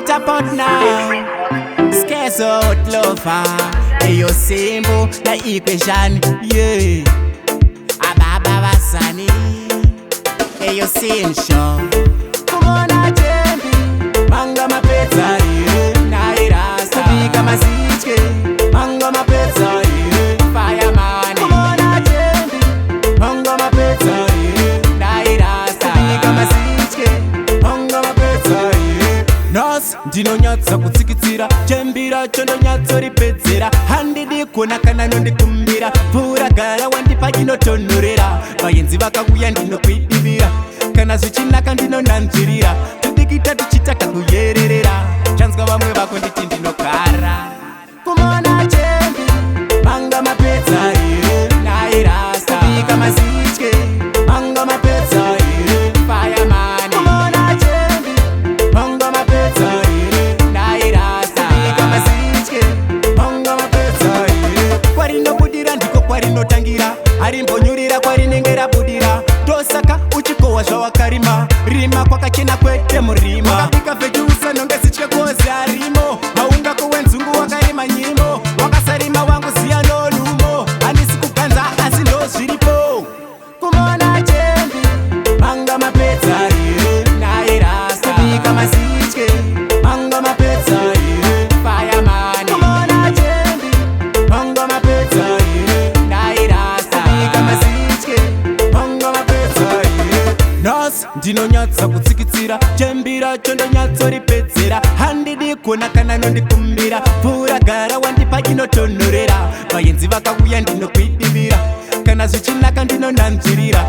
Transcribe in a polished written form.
get up out now. Scarce out lover. Eyo simple na equation, yeah. Ababa basani. Eyo sincho. Come on ajembi. Manga mapeta, yeah. Na irasa. Bika masiche. Manga mapeta, yeah. Fireman. Come on ajembi. Manga mapeta, yeah. Na irasa. Bika masiche. Manga mapeta, yeah. Nos ndinonyatsa kutsikitsira chembira chondonyatso ripedzera handidi kuona kana nondikumbira pfuura gara wandipa chinotonhorera vaenzi vakakuya ndinokwidivira kana zvichinaka ndinonanzvirira tudikita tuchitaka kuyererera chanzwa vamwe vako nditi ndinogara kumona chembi manga mapedza ire nairasa kubika mazitye manga mapedza ire fireman kumona chembi manga mapedza ire nairasa kubika mazitye manga mapedza ire kwarinobudira ndiko kwarinotangira harimbonyurira kwarinenge rabudira tosaka uchikohwa zvawakarima rima kwakachena kwete murima wakabika vhejuusa nonge zitye kozi harimo haungako wenzungu wakarima nyimo wakasarima wangu ziya nolumo handisi kuganza asi ndo zviripo kumona chembi manga mapedza ire nairasa kubika mazitye manga mapedza ire fireman kumona chembi manga mapedza ire nairasa kubika mazitye manga mapedza ire nos ndinonyatsa kutsikitsira chembira chondonyatso ripedzera handidi kuona kana nondikumbira pfuura gara wandipa chinotonhorera vaenzi vakakuya ndinokwidivira kana zvichinaka ndinonanzvirira